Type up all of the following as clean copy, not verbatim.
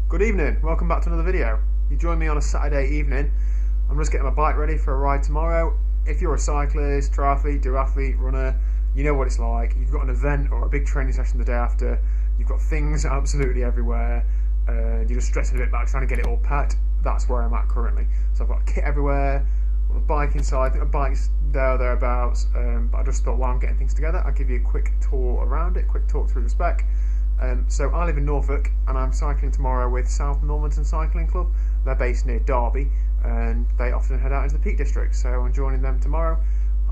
Good evening, welcome back to another video. You join me on a Saturday evening. I'm just getting my bike ready for a ride tomorrow. If you're a cyclist, triathlete, duathlete, runner, you know what it's like. You've got an event or a big training session the day after. You've got things absolutely everywhere. You're just stressing a bit back trying to get it all packed. That's where I'm at currently. So I've got kit everywhere, I've got a bike inside. I think my bike's there or thereabouts, but I just thought while I'm getting things together, I'll give you a quick tour around it, quick talk through the spec. So I live in Norfolk and I'm cycling tomorrow with South Normanton Cycling Club. They're based near Derby and they often head out into the Peak District, so I'm joining them tomorrow.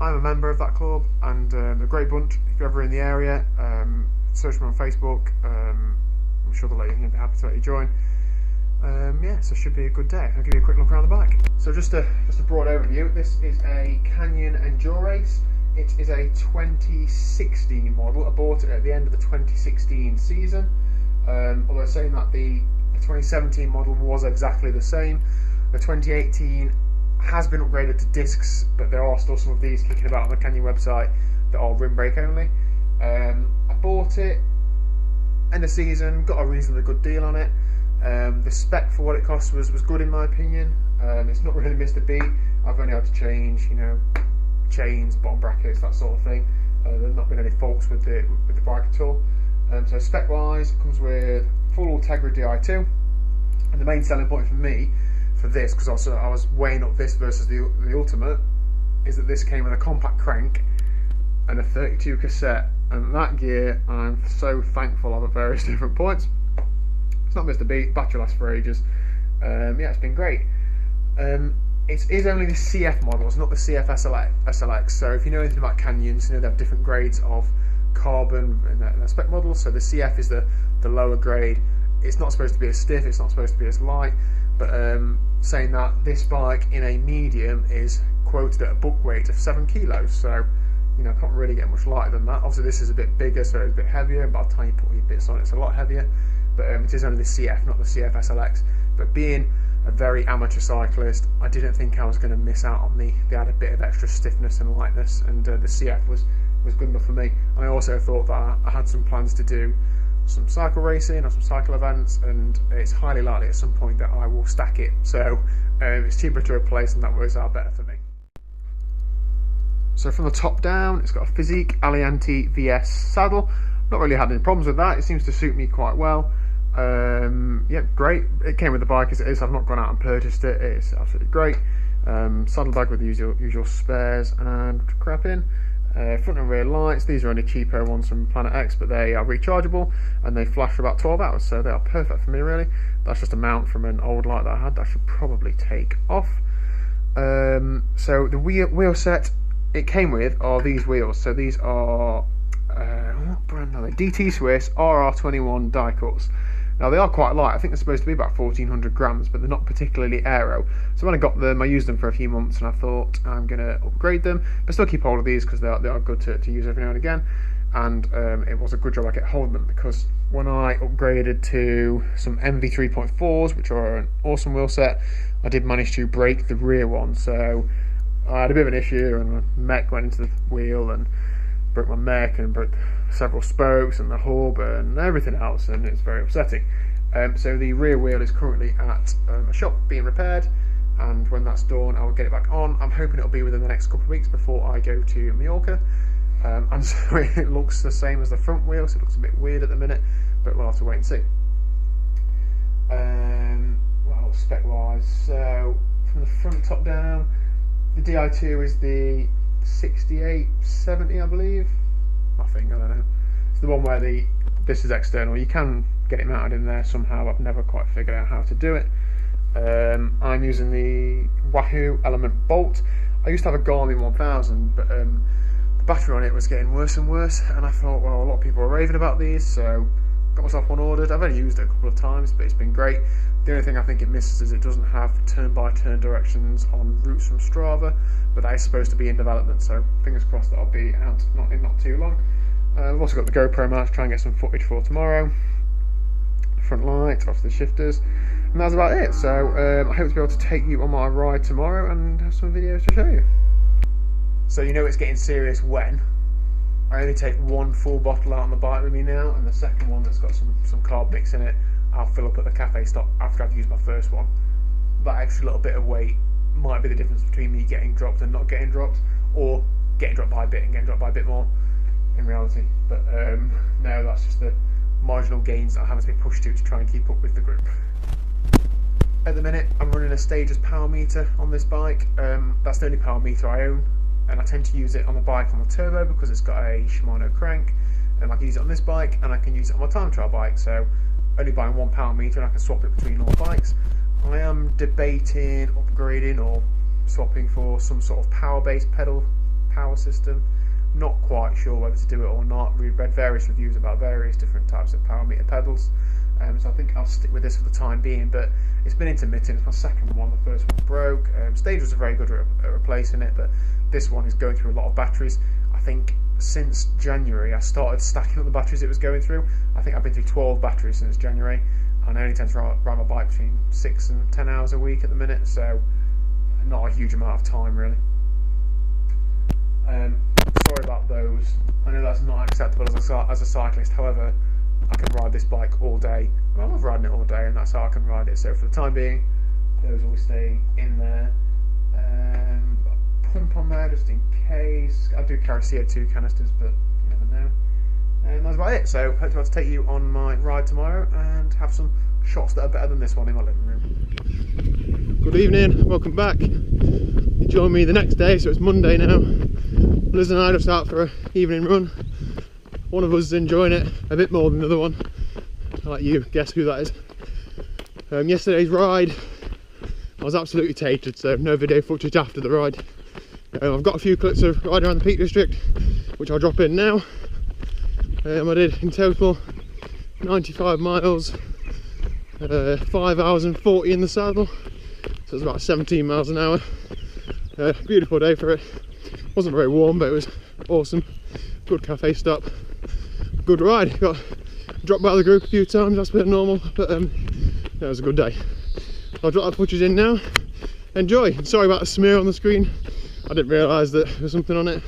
I'm a member of that club and a great bunch. If you're ever in the area, search them on Facebook. I'm sure they'll be happy to let you join. Yeah, so it should be a good day. I'll give you a quick look around the bike. So just a broad overview. This is a Canyon Endurace. It is a 2016 model. I bought it at the end of the 2016 season, although saying that the 2017 model was exactly the same. The 2018 has been upgraded to discs, but there are still some of these kicking about on the Canyon website that are rim brake only. I bought it end of season, got a reasonably good deal on it. The spec for what it cost was good in my opinion. It's not really missed a beat. I've only had to change, chains, bottom brackets, that sort of thing. There's not been any faults with the bike at all. So spec wise, it comes with full Ultegra Di2, and the main selling point for me for this, because also I was weighing up this versus the Ultimate, is that this came with a compact crank and a 32 cassette, and that gear I'm so thankful of at various different points. It's not missed a beat, battery lasts for ages. Yeah, it's been great. It is only the CF models, not the CF SLX. So if you know anything about Canyons, they have different grades of carbon in their spec models. So the CF is the lower grade. It's not supposed to be as stiff, it's not supposed to be as light, but saying that, this bike in a medium is quoted at a book weight of 7 kilos. So I can't really get much lighter than that. Obviously this is a bit bigger, so it's a bit heavier, and by the time you put your bits on it's a lot heavier, but it is only the CF, not the CF SLX. But being a very amateur cyclist, I didn't think I was going to miss out on the added bit of extra stiffness and lightness, and the CF was good enough for me. And I also thought that I had some plans to do some cycle racing or some cycle events, and it's highly likely at some point that I will stack it, so it's cheaper to replace, and that works out better for me. So from the top down, it's got a Physique Alianti VS saddle. Not really had any problems with that, it seems to suit me quite well. Yeah, great. It came with the bike as it is. I've not gone out and purchased it. It's absolutely great. Saddlebag with the usual spares and crap in. Front and rear lights. These are only cheaper ones from Planet X, but they are rechargeable and they flash for about 12 hours, so they are perfect for me really. That's just a mount from an old light that I had that I should probably take off. So the wheel set it came with are these wheels. So these are what brand are they? DT Swiss RR21 die cuts. Now they are quite light. I think they're supposed to be about 1400 grams, but they're not particularly aero. So when I got them, I used them for a few months and I thought I'm going to upgrade them, but still keep hold of these because they are good to use every now and again. And it was a good job I kept hold of them, because when I upgraded to some MV 3.4s, which are an awesome wheel set, I did manage to break the rear one. So I had a bit of an issue and my mech went into the wheel and broke my mech and broke several spokes and the hub and everything else, and it's very upsetting. So the rear wheel is currently at a shop being repaired, and when that's done I will get it back on. I'm hoping it'll be within the next couple of weeks before I go to Mallorca. And so it looks the same as the front wheel, so it looks a bit weird at the minute, but we'll have to wait and see. Well, spec wise, so from the front top down, the Di2 is the 6870, I believe. I don't know. It's the one where this is external. You can get it mounted in there somehow. I've never quite figured out how to do it. I'm using the Wahoo Element Bolt. I used to have a Garmin 1000, but the battery on it was getting worse and worse, and I thought, well, a lot of people are raving about these, so got myself one ordered. I've only used it a couple of times, but it's been great. The only thing I think it misses is it doesn't have turn-by-turn directions on routes from Strava, but that is supposed to be in development, so fingers crossed that'll be out not too long. I've also got the GoPro mount to try and get some footage for tomorrow. Front light, off the shifters, and that's about it. So I hope to be able to take you on my ride tomorrow and have some videos to show you. So it's getting serious when I only take one full bottle out on the bike with me now, and the second one that's got some carb mix in it, I'll fill up at the cafe stop after I've used my first one. That extra little bit of weight might be the difference between me getting dropped and not getting dropped, or getting dropped by a bit and getting dropped by a bit more in reality. But no, that's just the marginal gains that I'm having to be pushed to try and keep up with the group. At the minute, I'm running a Stages power meter on this bike. That's the only power meter I own, and I tend to use it on the bike on the turbo because it's got a Shimano crank, and I can use it on this bike and I can use it on my time trial bike. So only buying one power meter and I can swap it between all bikes. I am debating upgrading or swapping for some sort of power-based pedal power system. Not quite sure whether to do it or not. We've read various reviews about various different types of power meter pedals, so I think I'll stick with this for the time being. But it's been intermittent. It's my second one. The first one broke. Stage was very good at replacing it, but this one is going through a lot of batteries. I think since January I started stacking up the batteries it was going through. I think I've been through 12 batteries since January, and I only tend to ride my bike between 6 and 10 hours a week at the minute, so not a huge amount of time really. Sorry about those. I know that's not acceptable as a cyclist. However, I can ride this bike all day. I love riding it all day, and that's how I can ride it. So for the time being, those will stay in there. Pump on there just in case. I do carry CO2 canisters, but you never know. And that's about it. So hopefully I'll take you on my ride tomorrow and have some shots that are better than this one in my living room. Good evening, welcome back. You join me the next day, so it's Monday now. Liz and I just out for an evening run. One of us is enjoying it a bit more than the other one. I'll let you guess who that is. Yesterday's ride, I was absolutely tated, so no video footage after the ride. I've got a few clips of riding around the Peak District, which I'll drop in now. I did in total 95 miles, 5 hours and 40 in the saddle, so it's about 17 miles an hour. Beautiful day for it. Wasn't very warm, but it was awesome. Good cafe stop, good ride. Got dropped by the group a few times, that's a bit normal, but it was a good day. I'll drop that footage in now. Enjoy. Sorry about the smear on the screen. I didn't realise that there was something on it.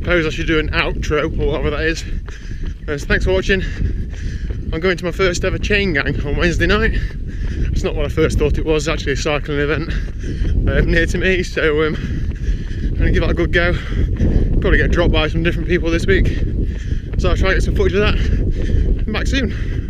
suppose I should do an outro or whatever that is. So thanks for watching. I'm going to my first ever chain gang on Wednesday night. It's not what I first thought it was, actually a cycling event near to me, so I'm going to give that a good go. Probably get dropped by some different people this week, so I'll try to get some footage of that. I'm back soon.